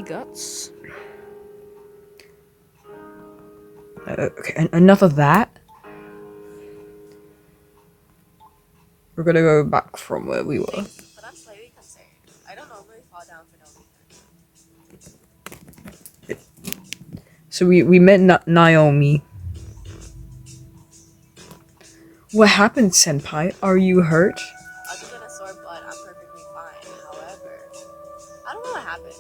guts. Okay, enough of that. We're gonna go back from where we were. But I'm slightly concerned. I don't normally fall down for no reason. So we met Naomi. What happened, Senpai? Are you hurt? Other than a sore butt, I'm perfectly fine. However, I don't know what happened.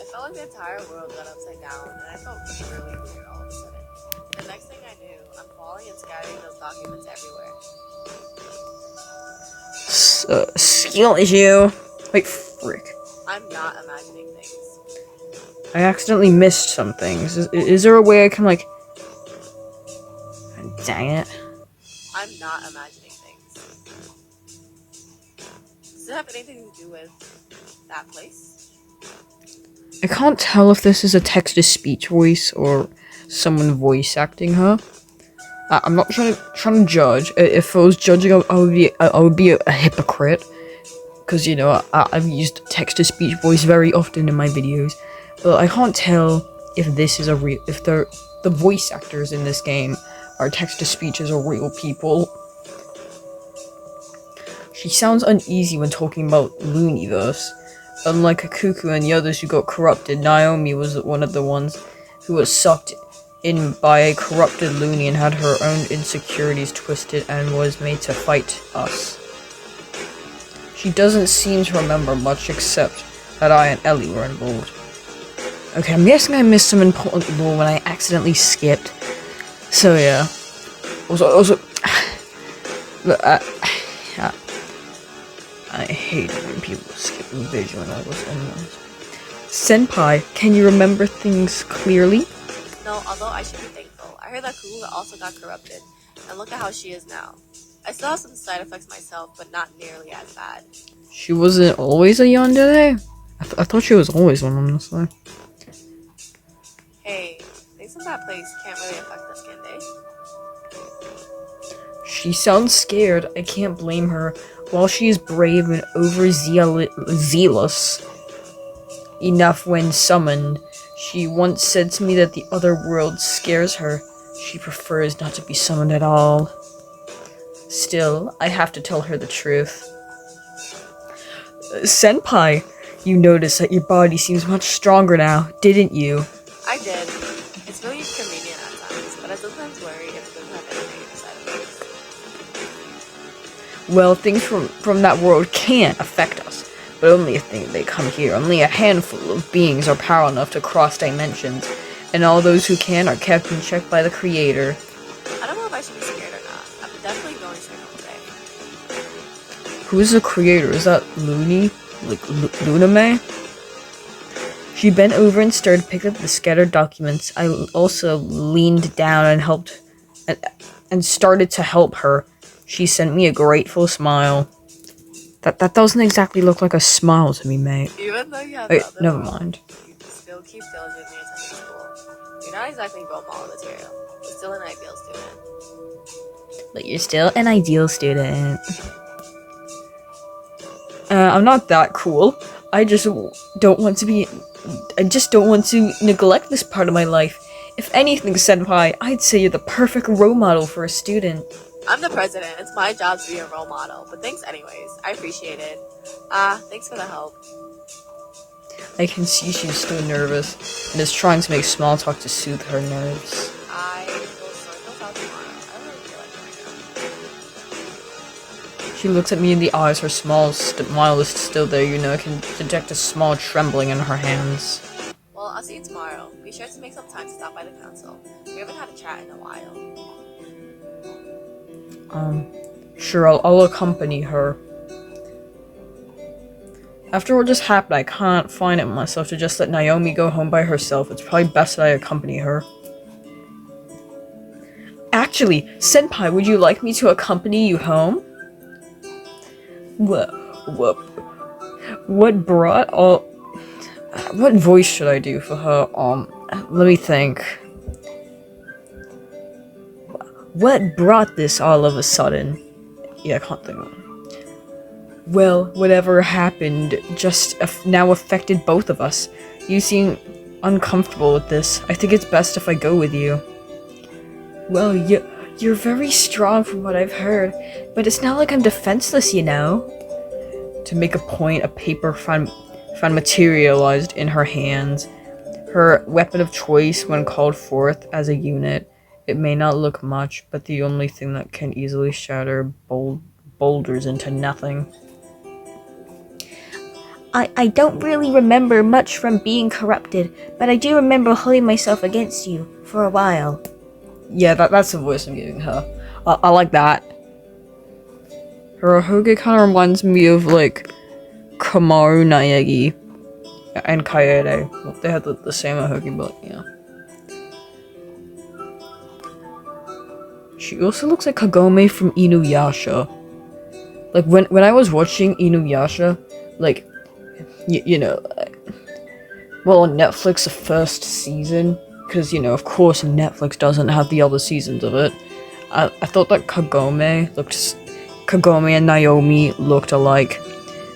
I felt like the entire world got upside down, and I felt really weird all of a sudden. The next thing I knew, I'm falling and scattering those documents everywhere. Skill issue. Wait, frick. I'm not imagining things. I accidentally missed some things. Is there a way I can, like... Dang it. I'm not imagining things. Does it have anything to do with that place? I can't tell if this is a text-to-speech voice or someone voice acting her. I'm not trying to judge. If I was judging, I would be a hypocrite. Because, you know, I've used text-to-speech voice very often in my videos. But I can't tell if this is a real... If the voice actors in this game are text-to-speech as are real people. She sounds uneasy when talking about Looniverse. Unlike a Cuckoo and the others who got corrupted, Naomi was one of the ones who was sucked in by a corrupted loony and had her own insecurities twisted and was made to fight us. She doesn't seem to remember much except that I and Ellie were involved. Okay, I'm guessing I missed some important lore when I accidentally skipped. So yeah. Also, I hate it when people skip visual when I was online. Senpai, can you remember things clearly? No, although I should be thankful. I heard that Kuu also got corrupted, and look at how she is now. I still have some side effects myself, but not nearly as bad. She wasn't always a yandere? I thought she was always one, honestly. Hey, things in that place can't really affect us, can they? She sounds scared. I can't blame her. While she is brave and overzealous enough when summoned, she once said to me that the other world scares her. She prefers not to be summoned at all. Still, I have to tell her the truth. Senpai, you noticed that your body seems much stronger now, didn't you? I did. It's really convenient at times, but I sometimes worry if it doesn't have any negative side effects. Well, things from that world can affect us, but only if they come here. Only a handful of beings are powerful enough to cross dimensions, and all those who can are kept in check by the Creator. I don't know if I should be scared or not. I'm definitely going to know today. Who's the Creator? Is that Looney? Like, Luname? She bent over and started to pick up the scattered documents. I also leaned down and helped, and started to help her. She sent me a grateful smile. That doesn't exactly look like a smile to me, mate. Even though you have Wait, other never roles, mind. you still keep diligently attending school. You're not exactly role model material, but still an ideal student. But you're still an ideal student. I'm not that cool. I just don't want to neglect this part of my life. If anything, Senpai, I'd say you're the perfect role model for a student. I'm the president. It's my job to be a role model, but thanks anyways. I appreciate it. Thanks for the help. I can see she's still nervous and is trying to make small talk to soothe her nerves. I will sort those out tomorrow. I don't really feel like going now. She looks at me in the eyes, her smile is still there, you know, I can detect a small trembling in her hands. Well, I'll see you tomorrow. Be sure to make some time to stop by the council. We haven't had a chat in a while. Sure, I'll accompany her. After what just happened, I can't find it myself to just let Naomi go home by herself. It's probably best that I accompany her. Actually, Senpai, would you like me to accompany you home? What brought all... What voice should I do for her? Let me think. What brought this all of a sudden? Yeah, I can't think of it. Well, whatever happened just now affected both of us. You seem uncomfortable with this. I think it's best if I go with you. Well, you're very strong from what I've heard, but it's not like I'm defenseless, you know? To make a point, a paper found materialized in her hands. Her weapon of choice when called forth as a unit. It may not look much, but the only thing that can easily shatter boulders into nothing. I don't really remember much from being corrupted, but I do remember holding myself against you for a while. Yeah, that's the voice I'm giving her. I like that. Her Hoge kind of reminds me of, like, Kamaru Naegi and Kaede. Well, they had the same Ahoge, but yeah. She also looks like Kagome from Inuyasha. Like, when I was watching Inuyasha, like, you know, well, on Netflix, the first season, because, you know, of course Netflix doesn't have the other seasons of it, I thought that Kagome and Naomi looked alike,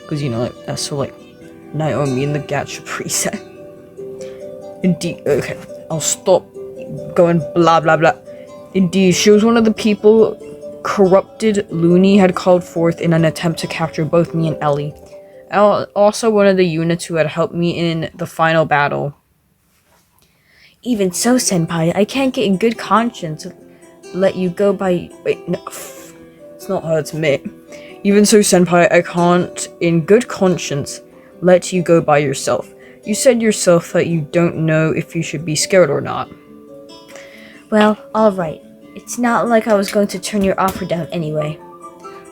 because, you know, like, that's so, like, Naomi in the Gacha preset. Indeed, okay, I'll stop going blah blah blah. Indeed, she was one of the people corrupted Looney had called forth in an attempt to capture both me and Ellie. Also one of the units who had helped me in the final battle. Even so, Senpai, I can't get in good conscience let you go by... Wait, no, it's not her, it's me. Even so, Senpai, I can't, in good conscience, let you go by yourself. You said yourself that you don't know if you should be scared or not. Well, alright. It's not like I was going to turn your offer down anyway.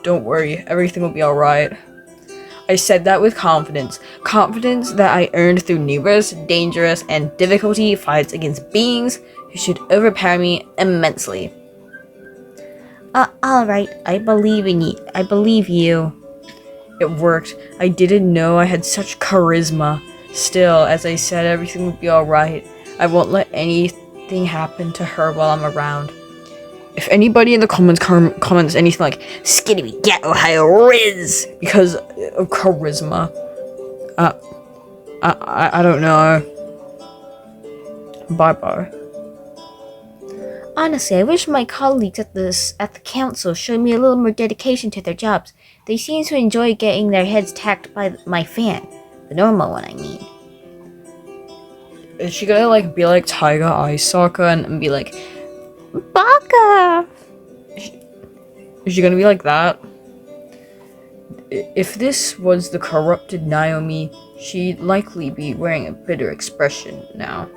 Don't worry, everything will be alright. I said that with confidence. Confidence that I earned through numerous, dangerous, and difficulty fights against beings who should overpower me immensely. Alright, I believe in you. I believe you. It worked. I didn't know I had such charisma. Still, as I said, everything will be alright. I won't let anything happen to her while I'm around. If anybody in the comments comments anything like "Skitty get Ohio Riz" because of charisma, I don't know. Bye bye. Honestly, I wish my colleagues at the council showed me a little more dedication to their jobs. They seem to enjoy getting their heads tacked by my fan, the normal one, I mean. Is she gonna like be like Taiga Aisaka and be like, Baka! is she gonna be like that? If this was the corrupted Naomi, she'd likely be wearing a bitter expression now.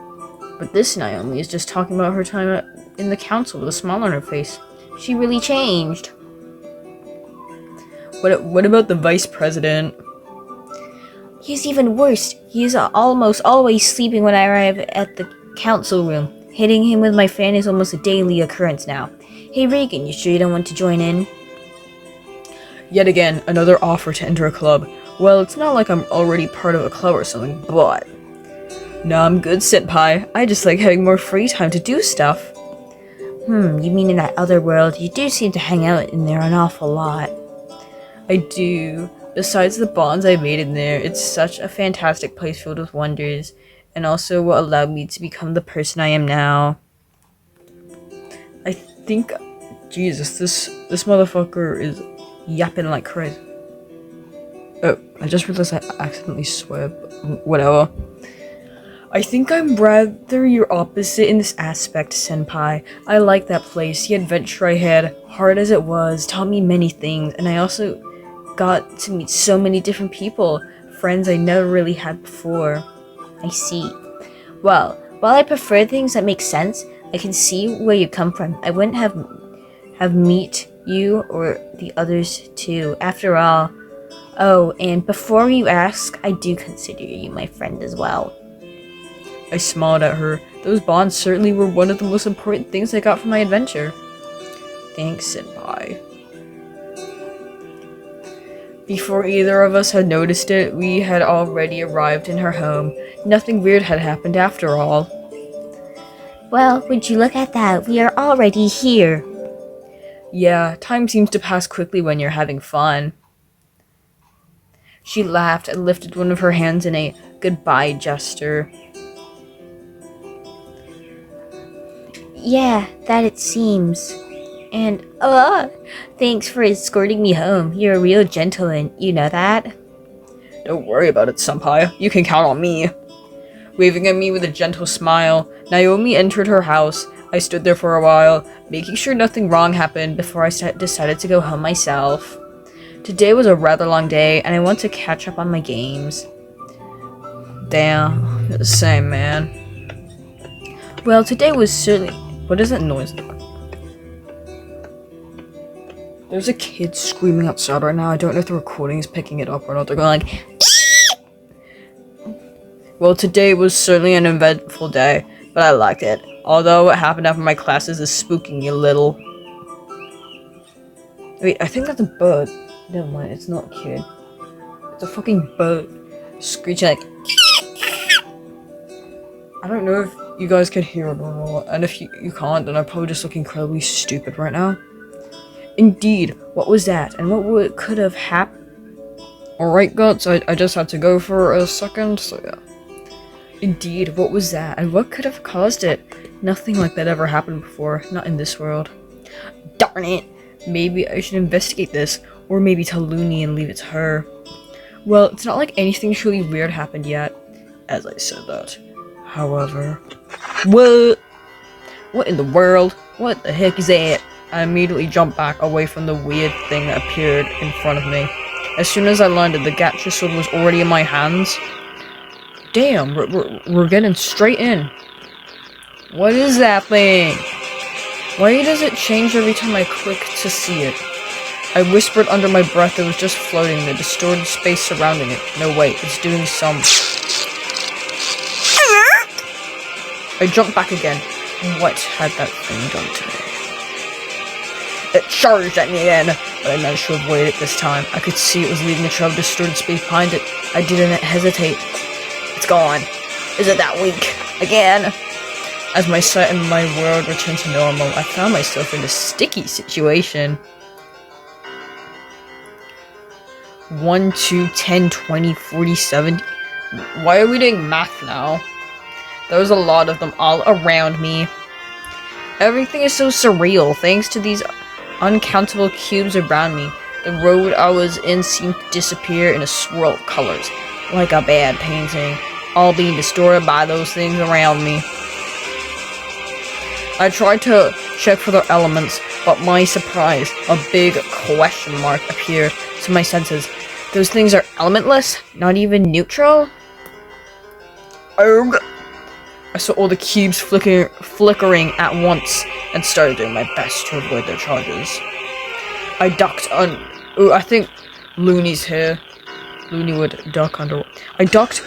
But this Naomi is just talking about her time in the council with a smile on her face. She really changed. What about the vice president? He's even worse. He is almost always sleeping when I arrive at the council room. Hitting him with my fan is almost a daily occurrence now. Hey Reagan, you sure you don't want to join in? Yet again, another offer to enter a club. Well, it's not like I'm already part of a club or something, but... No, I'm good, Senpai. I just like having more free time to do stuff. You mean in that other world? You do seem to hang out in there an awful lot. I do. Besides the bonds I made in there, it's such a fantastic place filled with wonders, and also what allowed me to become the person I am now. I think... Jesus, this motherfucker is yapping like crazy. Oh, I just realized I accidentally swear, but whatever. I think I'm rather your opposite in this aspect, Senpai. I like that place. The adventure I had, hard as it was, taught me many things, and I also got to meet so many different people, friends I never really had before. I see. Well, while I prefer things that make sense, I can see where you come from. I wouldn't have meet you or the others too. After all, oh, and before you ask, I do consider you my friend as well. I smiled at her. Those bonds certainly were one of the most important things I got from my adventure. Thanks, Senpai. Before either of us had noticed it, we had already arrived in her home. Nothing weird had happened after all. Well, would you look at that? We are already here. Yeah, time seems to pass quickly when you're having fun. She laughed and lifted one of her hands in a goodbye gesture. Yeah, that it seems. And, thanks for escorting me home. You're a real gentleman, you know that? Don't worry about it, senpai. You can count on me. Waving at me with a gentle smile, Naomi entered her house. I stood there for a while, making sure nothing wrong happened before I decided to go home myself. Today was a rather long day, and I want to catch up on my games. Damn, you're the same, man. Well, today was certainly... What is that noise? There's a kid screaming outside right now. I don't know if the recording is picking it up or not. They're going like... Well, today was certainly an eventful day, but I liked it. Although what happened after my classes is spooking me a little. Wait, I think that's a bird. Never mind, it's not a kid. It's a fucking bird. Screeching like... I don't know if you guys can hear it or not, and if you can't, then I probably just look incredibly stupid right now. Indeed, what was that, and what could have happened? Alright, Guts, I just had to go for a second, so yeah. Indeed, what was that, and what could have caused it? Nothing like that ever happened before, not in this world. Darn it! Maybe I should investigate this, or maybe tell Looney and leave it to her. Well, it's not like anything truly weird happened yet, as I said that. However... What? What in the world? What the heck is that? I immediately jumped back away from the weird thing that appeared in front of me. As soon as I landed, the gacha sword was already in my hands. Damn, we're getting straight in. What is that thing? Why does it change every time I click to see it? I whispered under my breath. It was just floating in the distorted space surrounding it. No, wait, it's doing some... I jumped back again. What had that thing done to me? It charged at me again, but I managed to avoid it this time. I could see it was leaving a trail of distorted space behind it. I didn't hesitate. It's gone. Is it that weak? Again? As my sight and my world returned to normal, I found myself in a sticky situation. 1, 2, 10, 20, 40, 70. Why are we doing math now? There's a lot of them all around me. Everything is so surreal thanks to these uncountable cubes around me. The road I was in seemed to disappear in a swirl of colors, like a bad painting, all being distorted by those things around me. I tried to check for their elements, but my surprise, a big question mark appeared to my senses. Those things are elementless? Not even neutral? Ugh. I saw all the cubes flickering at once and started doing my best to avoid their charges. I ducked ooh, I think Looney's here. Looney would duck under... I ducked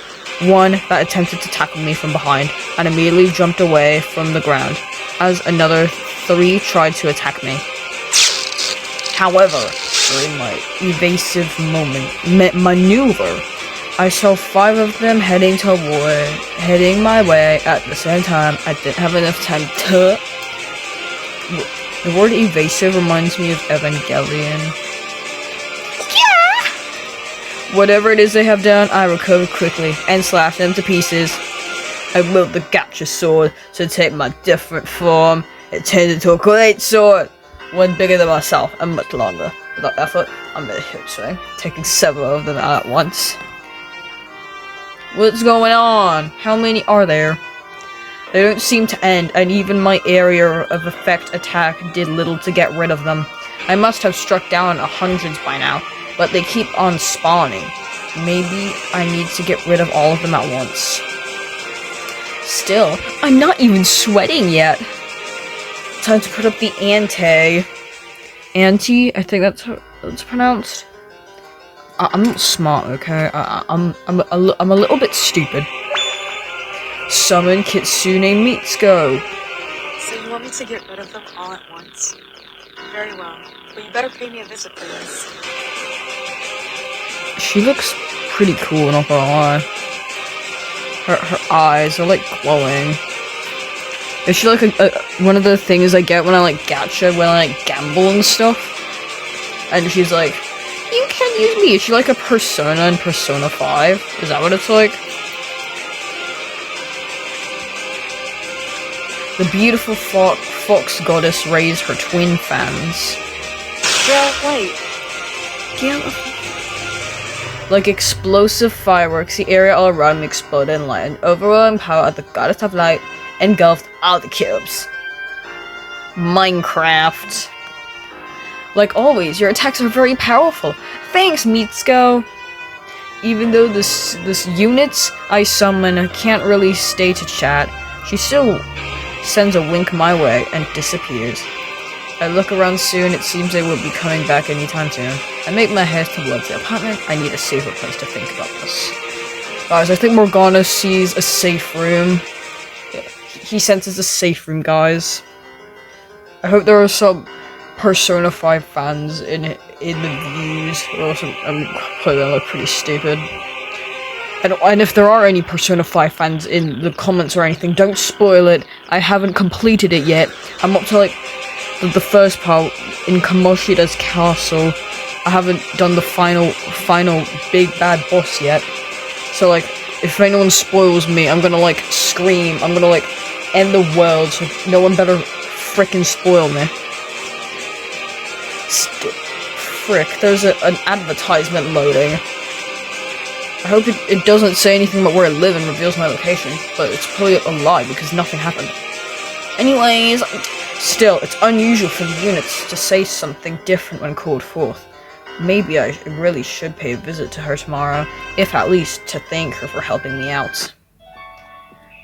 one that attempted to tackle me from behind and immediately jumped away from the ground as another 3 tried to attack me. However, during my evasive maneuver, I saw 5 of them heading my way at the same time. I didn't have enough time to... The word evasive reminds me of Evangelion. Yeah! Whatever it is they have done, I recovered quickly and slashed them to pieces. I willed the gacha sword to take my different form. It turned into a great sword, one bigger than myself and much longer. Without effort, I made a huge swing, taking several of them out at once. What's going on? How many are there? They don't seem to end, and even my area of effect attack did little to get rid of them. I must have struck down hundreds by now, but they keep on spawning. Maybe I need to get rid of all of them at once. Still, I'm not even sweating yet. Time to put up the ante. Ante? I think that's how it's pronounced. I'm not smart, okay? I'm a little bit stupid. Summon Kitsune Mitsuko. So you want me to get rid of them all at once? Very well, but you better pay me a visit for this. She looks pretty cool, not gonna lie. Her eyes are like glowing. Is she like one of the things I get when I like gacha, when I like gamble and stuff? And she's like, you can't use me. Is she like a Persona in Persona 5? Is that what it's like? The beautiful fox goddess raised her twin fans. Yeah, wait. Like explosive fireworks, the area all around me exploded in light, and overwhelming power of the goddess of light engulfed all the cubes. Minecraft. Like always, your attacks are very powerful. Thanks, Scou. Even though this units I summon can't really stay to chat, she still sends a wink my way and disappears. I look around soon, it seems they will be coming back anytime soon. I make my head towards the apartment. I need a safer place to think about this. Guys, I think Morgana sees a safe room. He senses a safe room, guys. I hope there are some Persona 5 fans in the views, or else I'm probably gonna look pretty stupid. And if there are any Persona 5 fans in the comments or anything, don't spoil it. I haven't completed it yet. I'm up to like the first part in Kamoshida's castle. I haven't done the final big bad boss yet. So like, if anyone spoils me, I'm gonna like scream. I'm gonna like end the world. So no one better frickin' spoil me. Frick, there's an advertisement loading. I hope it doesn't say anything about where I live and reveals my location, but it's probably a lie because nothing happened. Anyways, still, it's unusual for the units to say something different when called forth. Maybe I really should pay a visit to her tomorrow, if at least to thank her for helping me out.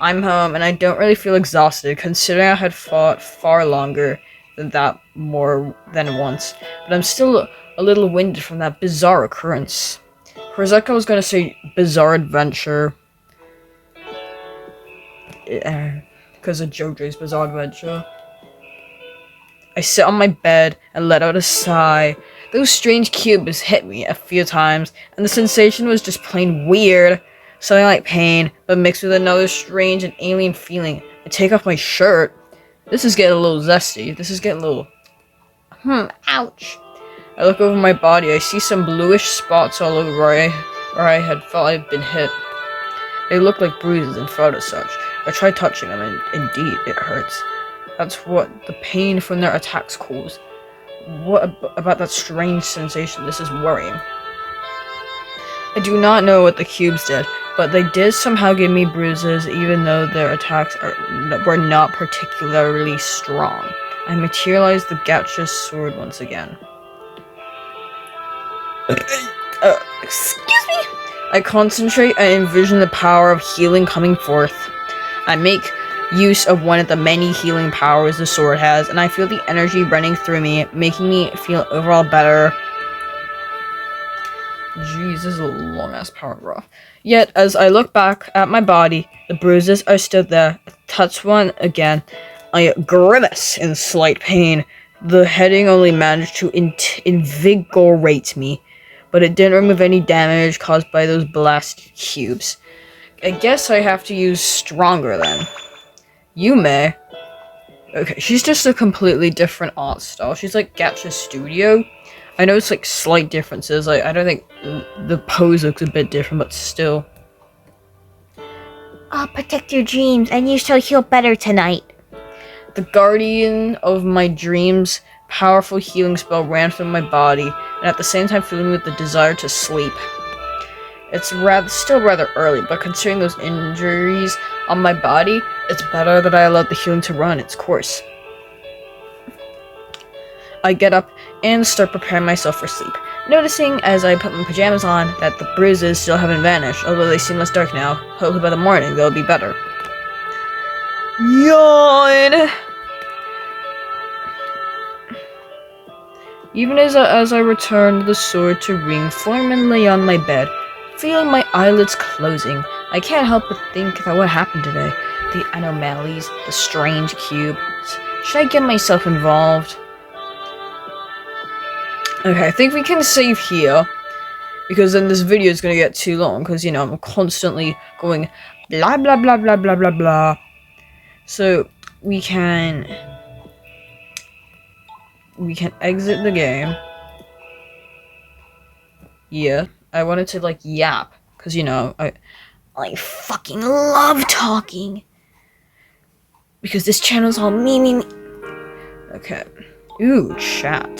I'm home, and I don't really feel exhausted, considering I had fought far longer than that more than once, but I'm still a little winded from that bizarre occurrence. For a second I was gonna say bizarre adventure, because of JoJo's Bizarre Adventure. I sit on my bed and let out a sigh. Those strange cubes hit me a few times, and the sensation was just plain weird. Something like pain, but mixed with another strange and alien feeling. I take off my shirt. This is getting a little zesty. This is getting a little... ouch. I look over my body. I see some bluish spots all over where I had felt I'd been hit. They look like bruises and felt as such. I try touching them, and indeed, it hurts. That's what the pain from their attacks caused. What about that strange sensation? This is worrying. I do not know what the cubes did, but they did somehow give me bruises, even though their attacks were not particularly strong. I materialized the Gacha's sword once again. Excuse me? I concentrate and envision the power of healing coming forth. I make use of one of the many healing powers the sword has, and I feel the energy running through me, making me feel overall better. Jeez, this is a long-ass paragraph. Yet, as I look back at my body, the bruises are still there. I touch one again. I grimace in slight pain. The heading only managed to invigorate me, but it didn't remove any damage caused by those blast cubes. I guess I have to use stronger then. Yume. Okay, she's just a completely different art style. She's like Gacha Studio. I know it's like slight differences. I don't think the pose looks a bit different, but still. I'll protect your dreams, and you shall heal better tonight. The guardian of my dreams, powerful healing spell ran through my body, and at the same time filling me with the desire to sleep. It's still rather early, but considering those injuries on my body, it's better that I allowed the healing to run its course. I get up and start preparing myself for sleep, noticing as I put my pajamas on that the bruises still haven't vanished, although they seem less dark now. Hopefully by the morning they'll be better. Yawn! Even as I returned the sword to ring, Foreman lay on my bed, feeling my eyelids closing. I can't help but think about what happened today. The anomalies, the strange cubes. Should I get myself involved? Okay, I think we can save here, because then this video is going to get too long, because, you know, I'm constantly going blah blah blah blah blah blah blah. So, we can exit the game. Yeah, I wanted to, like, yap, because, you know, I fucking love talking. Because this channel's all me. Okay. Ooh, chat.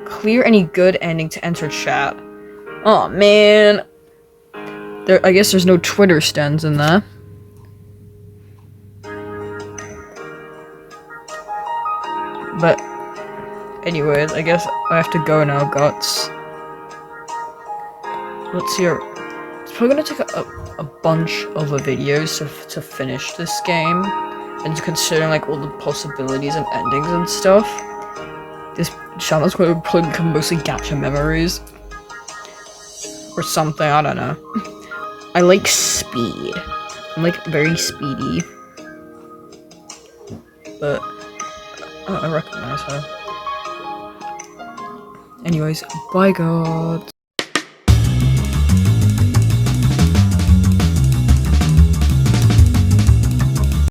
Clear any good ending to enter chat. Oh man. I guess there's no Twitter stands in there. But anyways, I guess I have to go now, Guts. Let's see. It's probably gonna take a bunch of videos to finish this game, and considering like all the possibilities and endings and stuff, this channel's gonna probably become mostly Gacha Memories or something. I don't know. I like speed. I'm like very speedy, but I recognize her. Anyways, bye, God.